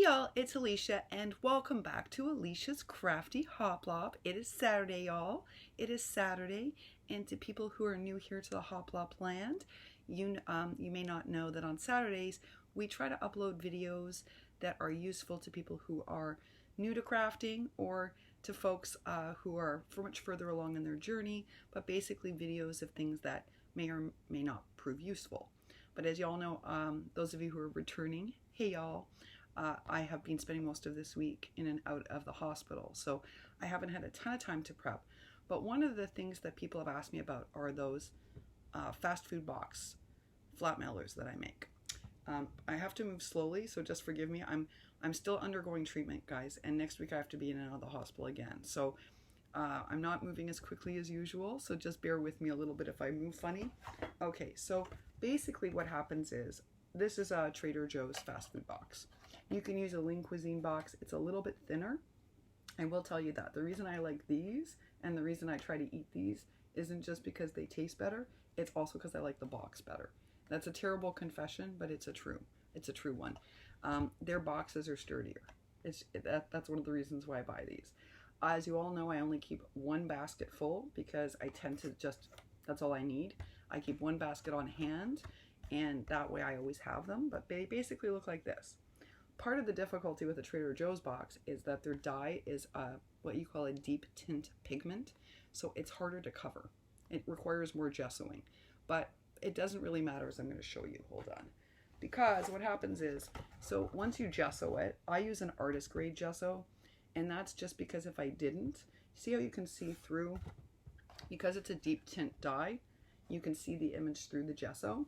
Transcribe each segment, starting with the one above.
y'all, it's Elisha and welcome back to Elisha's Crafty Hoplop. It is Saturday, y'all. It is Saturday, and to people who are new here to the Hoplop land, you may not know that on Saturdays we try to upload videos that are useful to people who are new to crafting or to folks who are much further along in their journey, but basically videos of things that may or may not prove useful. But as y'all know, those of you who are returning, hey y'all, I have been spending most of this week in and out of the hospital, so I haven't had a ton of time to prep. But one of the things that people have asked me about are those fast food box flat mailers that I make. I have to move slowly, so just forgive me. I'm still undergoing treatment, guys, and next week I have to be in and out of the hospital again. So I'm not moving as quickly as usual, so just bear with me a little bit if I move funny. Okay, so basically what happens is, this is a Trader Joe's fast food box. You can use a Lean Cuisine box. It's a little bit thinner. I will tell you that. The reason I like these and the reason I try to eat these isn't just because they taste better. It's also because I like the box better. That's a terrible confession, but it's a true one. Their boxes are sturdier. That's one of the reasons why I buy these. As you all know, I only keep one basket full because I tend to that's all I need. I keep one basket on hand, and that way I always have them, but they basically look like this. Part of the difficulty with a Trader Joe's box is that their dye is what you call a deep tint pigment, so it's harder to cover. It requires more gessoing, but it doesn't really matter, as I'm going to show you. Hold on. Because what happens is, so once you gesso it, I use an artist grade gesso, and that's just because if I didn't, see how you can see through, because it's a deep tint dye, you can see the image through the gesso.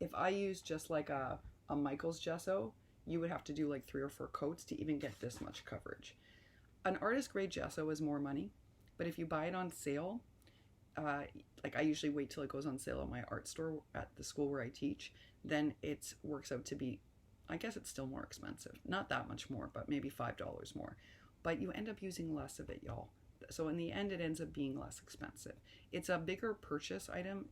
If I use just like a Michael's gesso, you would have to do like 3 or 4 coats to even get this much coverage. An artist grade gesso is more money, but if you buy it on sale, like I usually wait till it goes on sale at my art store at the school where I teach, then it works out to be, I guess it's still more expensive. Not that much more, but maybe $5 more. But you end up using less of it, y'all. So in the end, it ends up being less expensive. It's a bigger purchase item.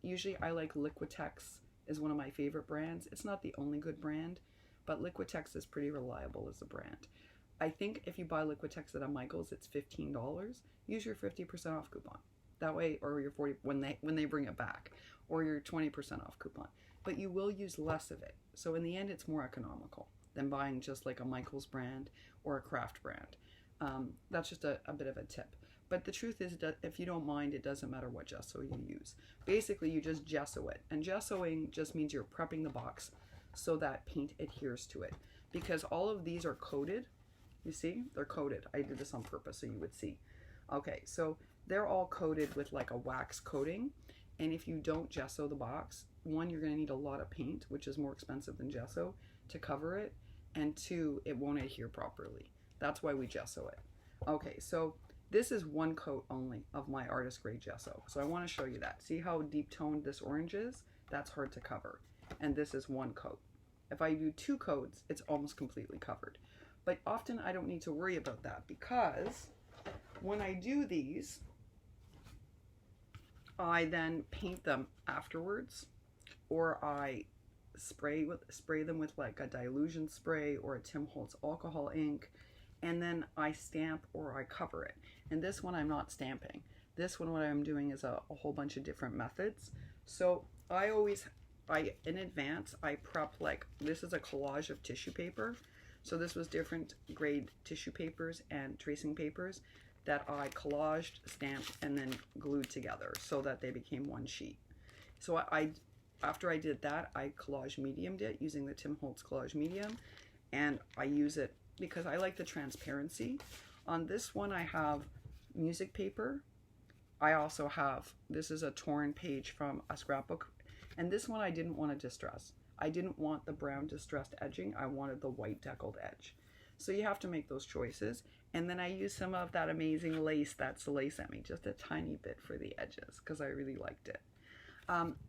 Usually I like Liquitex is one of my favorite brands. It's not the only good brand, but Liquitex is pretty reliable as a brand. I think if you buy Liquitex at a Michael's, it's $15. Use your 50% off coupon. That way, or your 40 when they bring it back, or your 20% off coupon. But you will use less of it. So in the end, it's more economical than buying just like a Michael's brand or a craft brand. That's just a bit of a tip. But the truth is, if you don't mind, it doesn't matter what gesso you use. Basically, you just gesso it. And gessoing just means you're prepping the box so that paint adheres to it. Because all of these are coated. You see? They're coated. I did this on purpose so you would see. Okay, so they're all coated with like a wax coating. And if you don't gesso the box, 1, you're going to need a lot of paint, which is more expensive than gesso, to cover it. And 2, it won't adhere properly. That's why we gesso it. Okay, so this is 1 coat only of my artist grade gesso. So I want to show you that. See how deep toned this orange is? That's hard to cover. And this is 1 coat. If I do 2 coats, it's almost completely covered. But often I don't need to worry about that because when I do these, I then paint them afterwards, or I spray them with like a dilution spray or a Tim Holtz alcohol ink, and then I stamp or I cover it. And this one I'm not stamping. This one, what I'm doing is a whole bunch of different methods. So in advance, I prep, like, this is a collage of tissue paper. So this was different grade tissue papers and tracing papers that I collaged, stamped, and then glued together so that they became 1 sheet. So after I did that, I collage mediumed it using the Tim Holtz collage medium, and I use it because I like the transparency. On this one, I have music paper. I also have, this is a torn page from a scrapbook, and this one I didn't want to distress. I didn't want the brown distressed edging. I wanted the white deckled edge. So you have to make those choices. And then I use some of that amazing lace that Soleil sent me, just a tiny bit for the edges because I really liked it.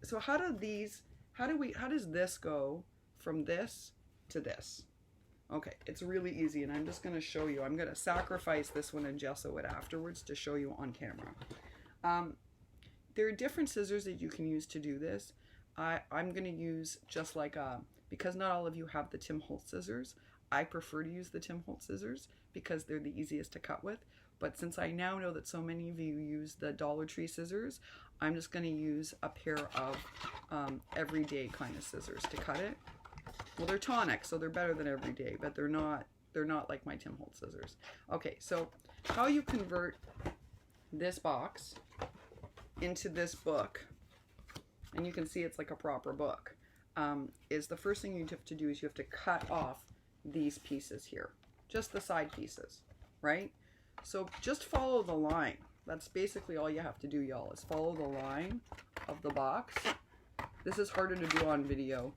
So how does this go from this to this? Okay, it's really easy, and I'm just going to show you. I'm going to sacrifice this one and gesso it afterwards to show you on camera. There are different scissors that you can use to do this. I'm going to use just like because not all of you have the Tim Holtz scissors, I prefer to use the Tim Holtz scissors because they're the easiest to cut with. But since I now know that so many of you use the Dollar Tree scissors, I'm just going to use a pair of everyday kind of scissors to cut it. Well, they're tonic, so they're better than everyday, but they're not like my Tim Holtz scissors. Okay, so how you convert this box into this book, and you can see it's like a proper book, is the first thing you have to do is you have to cut off these pieces here, just the side pieces, right? So just follow the line. That's basically all you have to do, y'all, is follow the line of the box. This is harder to do on video,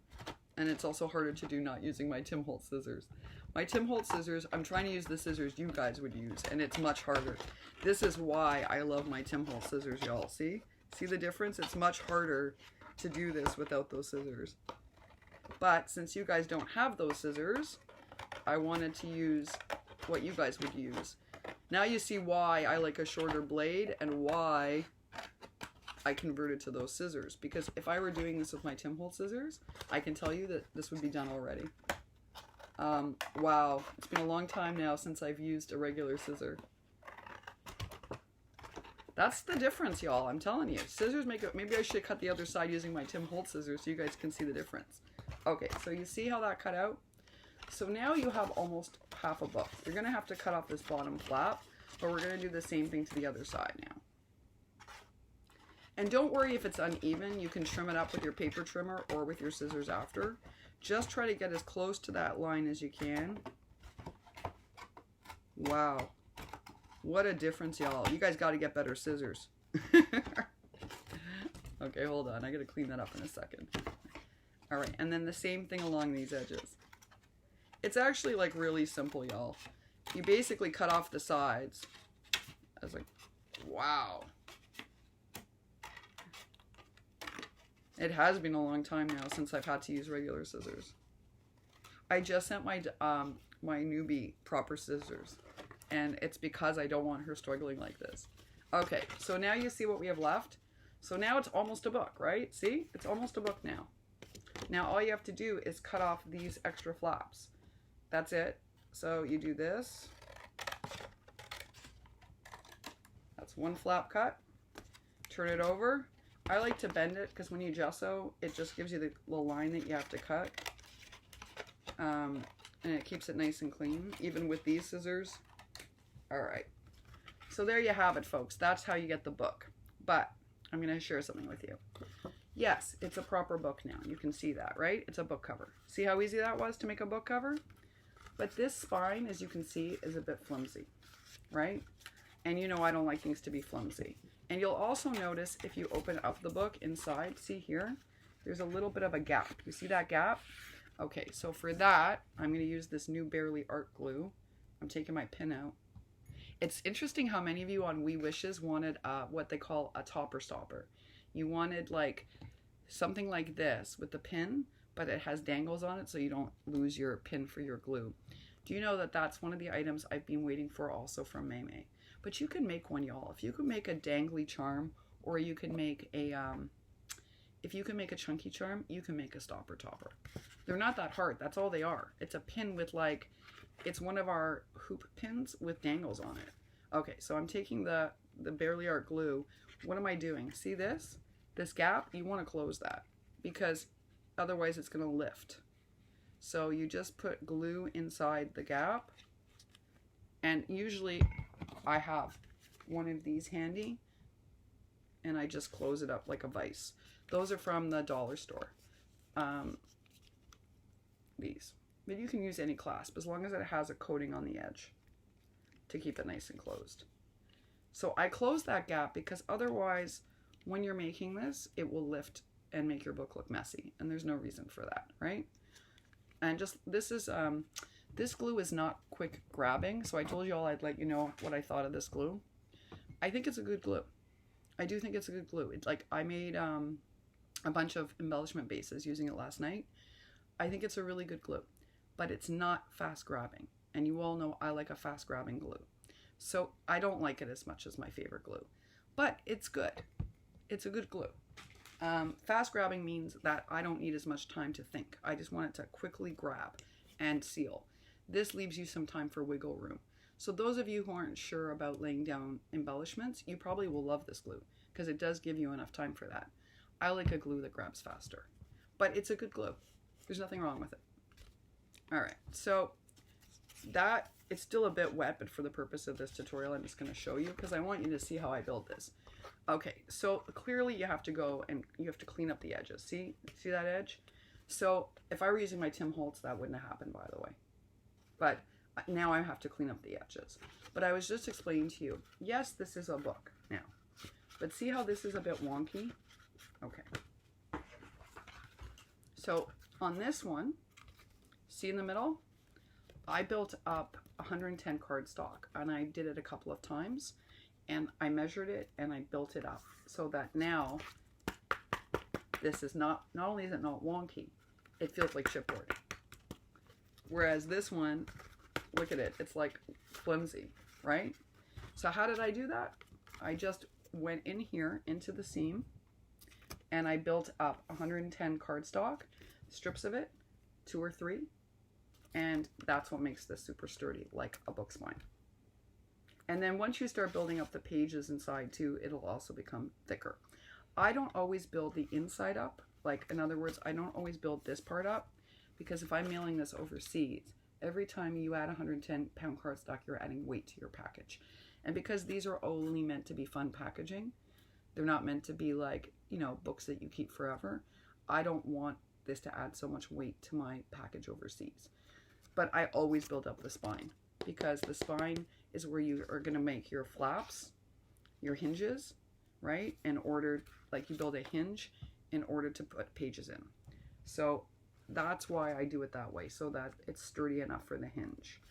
and it's also harder to do not using my Tim Holtz scissors. My Tim Holtz scissors, I'm trying to use the scissors you guys would use, and it's much harder. This is why I love my Tim Holtz scissors, y'all. See? See the difference? It's much harder to do this without those scissors. But since you guys don't have those scissors, I wanted to use what you guys would use. Now you see why I like a shorter blade and why I converted to those scissors. Because if I were doing this with my Tim Holtz scissors, I can tell you that this would be done already. Wow, it's been a long time now since I've used a regular scissor. That's the difference, y'all. I'm telling you. Scissors make it. Maybe I should cut the other side using my Tim Holtz scissors so you guys can see the difference. Okay, so you see how that cut out? So now you have almost half a book. You're going to have to cut off this bottom flap, but we're going to do the same thing to the other side now. And don't worry if it's uneven. You can trim it up with your paper trimmer or with your scissors after. Just try to get as close to that line as you can. Wow. What a difference, y'all. You guys got to get better scissors. Okay, hold on. I got to clean that up in a second. All right, and then the same thing along these edges. It's actually like really simple, y'all. You basically cut off the sides. I was like, wow. It has been a long time now since I've had to use regular scissors. I just sent my my newbie proper scissors, and it's because I don't want her struggling like this. Okay, so now you see what we have left. So now it's almost a book, right? See? It's almost a book now. Now all you have to do is cut off these extra flaps. That's it. So you do this. That's one flap cut. Turn it over. I like to bend it because when you gesso, it just gives you the little line that you have to cut. And it keeps it nice and clean, even with these scissors. Alright. So there you have it, folks. That's how you get the book. But I'm going to share something with you. Yes, it's a proper book now. You can see that, right? It's a book cover. See how easy that was to make a book cover? But this spine, as you can see, is a bit flimsy, right? And you know I don't like things to be flimsy. And you'll also notice if you open up the book inside, see here, there's a little bit of a gap. You see that gap? Okay, so for that, I'm going to use this new Barely Art glue. I'm taking my pin out. It's interesting how many of you on We Wishes wanted what they call a topper stopper. You wanted like something like this with the pin, but it has dangles on it so you don't lose your pin for your glue. Do you know that that's one of the items I've been waiting for also from Maymay? But you can make one, y'all. If you can make a dangly charm, or you can make a, if you can make a chunky charm, you can make a stopper topper. They're not that hard. That's all they are. It's a pin with like, it's one of our hoop pins with dangles on it. Okay, so I'm taking the Barely Art glue. What am I doing? See this? This gap? You want to close that because otherwise it's going to lift. So you just put glue inside the gap, and usually I have one of these handy, and I just close it up like a vise. Those are from the dollar store. These. But you can use any clasp as long as it has a coating on the edge to keep it nice and closed. So I close that gap because otherwise when you're making this, it will lift and make your book look messy, and there's no reason for that, right? And just, this is, this glue is not quick grabbing, so I told you all I'd let you know what I thought of this glue. I think it's a good glue. I do think it's a good glue. It's like, I made a bunch of embellishment bases using it last night. I think it's a really good glue, but it's not fast grabbing. And you all know I like a fast grabbing glue. So I don't like it as much as my favorite glue, but it's good. It's a good glue. Fast grabbing means that I don't need as much time to think. I just want it to quickly grab and seal. This leaves you some time for wiggle room. So those of you who aren't sure about laying down embellishments, you probably will love this glue because it does give you enough time for that. I like a glue that grabs faster, but it's a good glue. There's nothing wrong with it. All right, so that, it's still a bit wet, but for the purpose of this tutorial, I'm just going to show you because I want you to see how I build this. Okay, so clearly you have to go and you have to clean up the edges. See that edge? So if I were using my Tim Holtz, that wouldn't have happened, by the way. But now I have to clean up the edges. But I was just explaining to you, yes, this is a book now. But see how this is a bit wonky? Okay. So on this one, see in the middle? I built up 110 cardstock, and I did it a couple of times, and I measured it and I built it up so that now this is not only is it not wonky, it feels like chipboard. Whereas this one, look at it, it's like flimsy, right? So how did I do that? I just went in here into the seam and I built up 110 cardstock, strips of it, 2 or 3, and that's what makes this super sturdy, like a book spine. And then once you start building up the pages inside too, it'll also become thicker. I don't always build the inside up. Like, in other words, I don't always build this part up, because if I'm mailing this overseas, every time you add 110-pound cardstock, you're adding weight to your package. And because these are only meant to be fun packaging, they're not meant to be like, you know, books that you keep forever. I don't want this to add so much weight to my package overseas. But I always build up the spine, because the spine is where you are going to make your flaps, your hinges, right? In order, like you build a hinge in order to put pages in. So that's why I do it that way, so that it's sturdy enough for the hinge.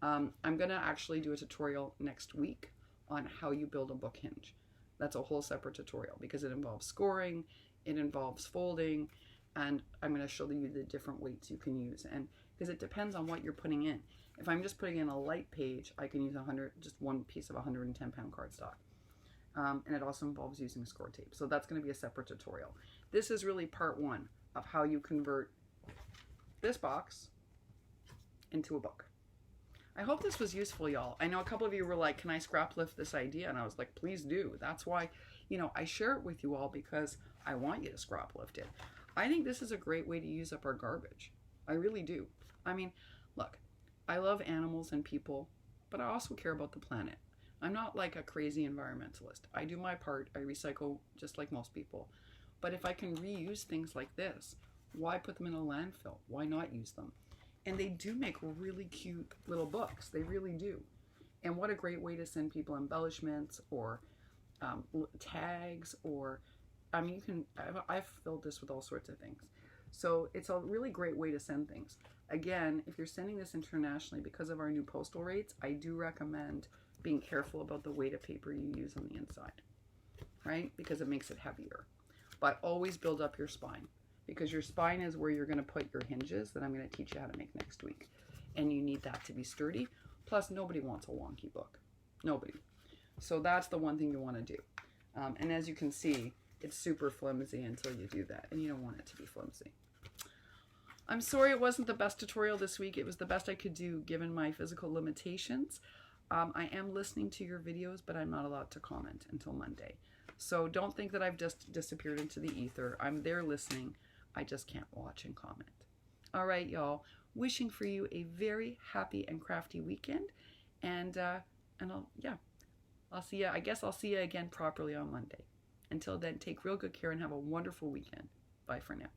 I'm going to actually do a tutorial next week on how you build a book hinge. That's a whole separate tutorial because it involves scoring, it involves folding, and I'm going to show you the different weights you can use. And because it depends on what you're putting in. If I'm just putting in a light page, I can use just one piece of 110-pound cardstock. And it also involves using score tape. So that's going to be a separate tutorial. This is really part 1 of how you convert this box into a book. I hope this was useful, y'all. I know a couple of you were like, can I scrap lift this idea? And I was like, please do. That's why, you know, I share it with you all because I want you to scrap lift it. I think this is a great way to use up our garbage. I really do. I mean, look, I love animals and people, but I also care about the planet. I'm not like a crazy environmentalist. I do my part. I recycle just like most people. But if I can reuse things like this, why put them in a landfill? Why not use them? And they do make really cute little books. They really do. And what a great way to send people embellishments or tags, or, I mean, you can, I've filled this with all sorts of things. So it's a really great way to send things. Again, if you're sending this internationally, because of our new postal rates, I do recommend being careful about the weight of paper you use on the inside, right? Because it makes it heavier. But always build up your spine, because your spine is where you're going to put your hinges that I'm going to teach you how to make next week. And you need that to be sturdy. Plus, nobody wants a wonky book. Nobody. So that's the one thing you want to do. And as you can see, it's super flimsy until you do that. And you don't want it to be flimsy. I'm sorry it wasn't the best tutorial this week. It was the best I could do given my physical limitations. I am listening to your videos, but I'm not allowed to comment until Monday. So don't think that I've just disappeared into the ether. I'm there listening. I just can't watch and comment. All right, y'all. Wishing for you a very happy and crafty weekend. And I'll see you. I guess I'll see you again properly on Monday. Until then, take real good care and have a wonderful weekend. Bye for now.